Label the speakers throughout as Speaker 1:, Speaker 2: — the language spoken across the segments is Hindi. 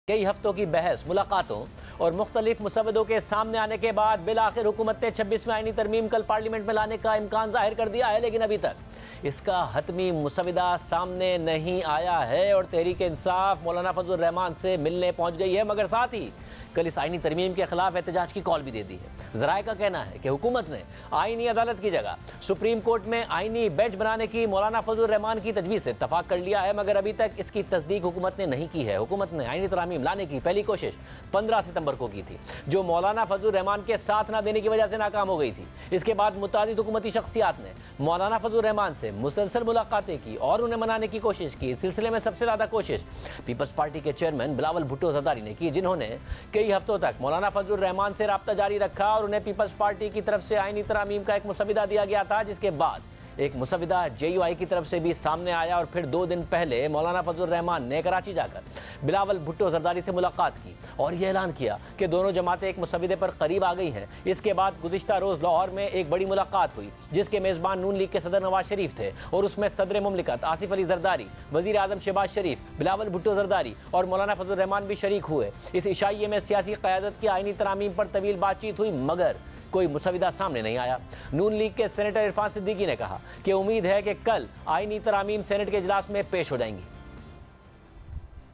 Speaker 1: कई हफ्तों की बहस, मुलाकातों और मुख्तलिफ मुसवदों के सामने आने के बाद बिलाखिर हुकूमत ने 26वें आईनी तरमीम कल पार्लियामेंट में लाने का इम्कान जाहिर कर दिया है, लेकिन अभी तक इसका हतमी मुसवदा सामने नहीं आया है और तहरीक इंसाफ मौलाना फजल रहमान से मिलने पहुंच गई है, मगर साथ ही कल इस आईनी तरमीम के खिलाफ एहतजाज की कॉल भी दे दी है। ज़राए का कहना है कि हुकूमत ने आईनी अदालत की जगह सुप्रीम कोर्ट में आईनी बेंच बनाने की मौलाना फजल रहमान की तजवीज़ से इत्तफाक कर लिया है, मगर अभी तक इसकी तस्दीक हुकूमत ने नहीं की है। हुकूमत ने आईनी तरमीम लाने की पहली कोशिश 15 सितंबर को की थी, जो मौलाना फजल रहमान के साथ न देने की वजह से नाकाम हो गई थी। इसके बाद मुतादिद हुकूमती शख्सियात ने मौलाना फजल रहमान से मुसलसल मुलाकातें की और उन्हें मनाने की कोशिश की। इस सिलसिले में सबसे ज़्यादा कोशिश पीपल्स पार्टी के चेयरमैन बिलावल भुट्टो जरदारी ने की, जिन्होंने कई हफ्तों तक मौलाना फजल रहमान से राब्ता जारी रखा और उन्हें पीपल्स पार्टी की तरफ से आईनी तरमीम का एक मुसवदा दिया गया था, जिसके बाद एक मुसवदा JUI की तरफ से भी सामने आया और फिर 2 दिन पहले मौलाना फजल रहमान ने कराची जाकर बिलावल भुट्टो जरदारी से मुलाकात की और यह ऐलान किया कि दोनों जमातें एक मुसवदे पर करीब आ गई हैं। इसके बाद गुज़िश्ता रोज़ लाहौर में एक बड़ी मुलाकात हुई, जिसके मेज़बान नून लीग के सदर नवाज शरीफ थे और उसमें सदर मुमलिकत आसिफ अली जरदारी, वज़ीर आज़म शहबाज शरीफ, बिलावल भुट्टो जरदारी और मौलाना फजल रहमान भी शरीक हुए। इस इशाइये में सियासी क़यादत की आईनी तरमीम पर तवील बातचीत हुई, मगर कोई मुसवदा सामने नहीं आया। नून लीग के सेनेटर इरफान सिद्दीकी ने कहा कि उम्मीद है कि कल आईनी तरामीम सेनेट के इजलास में पेश हो जाएंगी।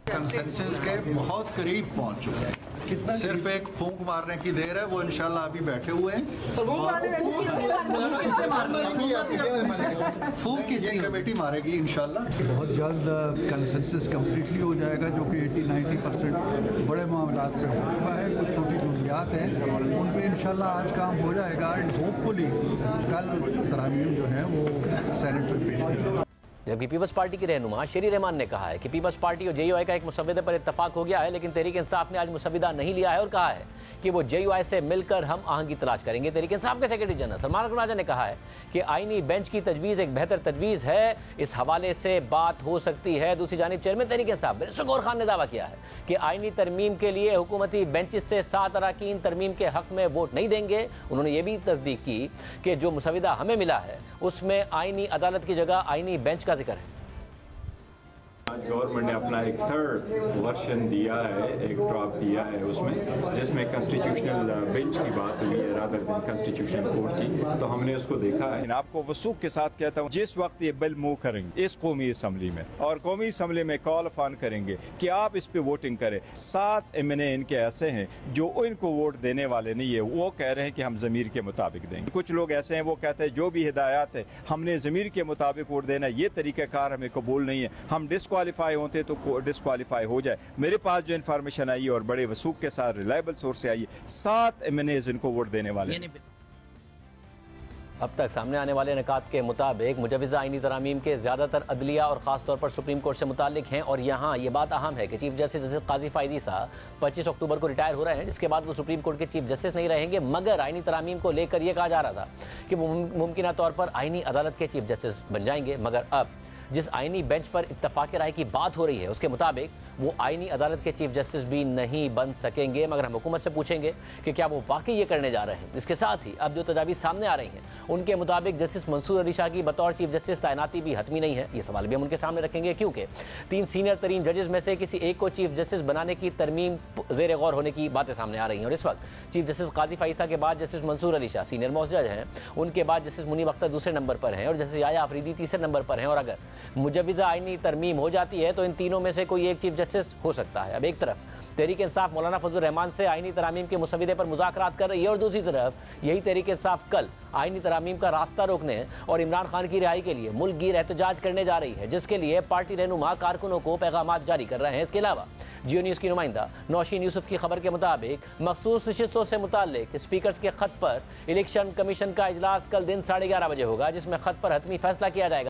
Speaker 2: कंसेंसस के बहुत करीब पहुंच चुके हैं, सिर्फ एक फूंक मारने की देर है। वो इंशाल्लाह अभी बैठे हुए हैं। ये कमेटी मारेगी इंशाल्लाह।
Speaker 3: बहुत जल्द कंसेंसस कम्प्लीटली हो जाएगा, जो कि 80-90% बड़े मामलात पे हो चुका है। कुछ छोटी जुज़ियात हैं, उन पे इंशाल्लाह आज काम हो जाएगा एंड होपफुली कल तरामीम जो है वो सेनेट में पेश होगी।
Speaker 1: जबकि पीपल्स पार्टी की रहनुमा शेरी रहमान ने कहा है कि पीपल्स पार्टी और JUI का एक मुसवदे पर इत्तफाक हो गया है, लेकिन तहरीक इंसाफ ने आज मुसवदा नहीं लिया है और कहा है कि वो JUI से मिलकर हम आहंगी तलाश करेंगे। तहरीक इंसाफ के सेक्रेटरी जनरल सलमान अकबर ने कहा है कि आईनी बेंच की तजवीज़ एक बेहतर तजवीज़ है, इस हवाले से बात हो सकती है। दूसरी जानिब चेयरमैन तहरीक इंसाफ बैरिस्टर गौहर खान ने दावा किया है कि आईनी तरमीम के लिए हुकूमती बेंचेस से 7 अरकान तरमीम के हक़ में वोट नहीं देंगे। उन्होंने ये भी तस्दीक की कि जो मुसवदा हमें मिला है उसमें आईनी अदालत की जगह आईनी बेंच का जिक्र है।
Speaker 4: आज गवर्नमेंट ने अपना एक थर्ड वर्जन दिया है, एक ड्राफ्ट दिया है उसमें, जिसमें कॉन्स्टिट्यूशनल बेंच की बात हुई है रादर देन कॉन्स्टिट्यूशनल कोर्ट की। तो हमने उसको देखा है।
Speaker 5: आपको वसूख के साथ कहता हूँ, जिस वक्त ये बिल मूव करेंगे इस कौमी असम्बली में और कौमी असम्बली में कॉल ऑन करेंगे कि आप इस पे वोटिंग करें, 7 MNA इनके ऐसे हैं जो इनको वोट देने वाले नहीं है, वो कह रहे हैं कि हम ज़मीर के मुताबिक देंगे। कुछ लोग ऐसे हैं वो कहते हैं जो भी हिदायत है हमने ज़मीर के मुताबिक वोट देना, ये तरीक़ाकार हमें कबूल नहीं है, हम डिस्क्वालीफाई होते तो डिस्क्वालीफाई हो जाए। मेरे पास जो इन्फॉर्मेशन आई और बड़े वसूख के साथ रिलायबल सोर्स से आई, 7 MNAs इनको वोट देने वाले।
Speaker 1: अब तक सामने आने वाले निकात के मुताबिक मुजवज़ा आईनी तरामीम के ज़्यादातर अदलिया और ख़ास तौर पर सुप्रीम कोर्ट से मुतालिक हैं और यहाँ ये बात अहम है कि चीफ जस्टिस काजी फ़ायज़ी साहब 25 अक्टूबर को रिटायर हो रहे हैं, जिसके बाद वो सुप्रीम कोर्ट के चीफ जस्टिस नहीं रहेंगे। मगर आईनी तरामीम को लेकर यह कहा जा रहा था कि वो मुमकिन तौर पर आईनी अदालत के चीफ जस्टिस बन जाएंगे, मगर अब जिस आईनी बेंच पर इत्तफाक राय की बात हो रही है उसके मुताबिक वो आईनी अदालत के चीफ जस्टिस भी नहीं बन सकेंगे। मगर हम हुकूमत से पूछेंगे कि क्या वो वाकई ये करने जा रहे हैं। इसके साथ ही अब जो तजावीज़ सामने आ रही हैं उनके मुताबिक जस्टिस मंसूर अली शाह की बतौर चीफ जस्टिस तैनाती भी हतमी नहीं है। ये सवाल भी हम उनके सामने रखेंगे, क्योंकि 3 सीनियर तरीन जजेस में से किसी एक को चीफ जस्टिस बनाने की तरमीम ज़ेर गौर होने की बातें सामने आ रही हैं। और इस वक्त चीफ जस्टिस काजी फ़ायज़ी के बाद justice Mansoor Ali Shah senior most जज हैं, उनके बाद जस्टिस मुनीब अख्तर दूसरे नंबर पर हैं और जस्टिस याया अफरीदी तीसरे नंबर पर हैं। और अगर मुजवज़ा आईनी तरमीम हो जाती है तो इन तीनों में से कोई एक चीफ जस्टिस हो सकता है। अब एक तरफ तहरीक इंसाफ मौलाना फजल रहमान से आईनी तरामीम के मुसवदे पर मुज़ाकरात कर रही है और दूसरी तरफ यही तहरीक इंसाफ कल आईनी तरामीम का रास्ता रोकने और इमरान खान की रिहाई के लिए मुल्क गिर एहतजाज करने जा रही है, जिसके लिए पार्टी रहनुमा कारकुनों को पैगामात जारी कर रहे हैं। इसके अलावा जियो न्यूज़ की नुमाइंदा नौशीन यूसुफ की खबर के मुताबिक मखसूस नशिस्तों से मुताल्लिक स्पीकर्स के खत पर इलेक्शन कमीशन का इजलास कल दिन 11:30 बजे होगा, जिसमें खत पर हतमी फैसला किया जाएगा।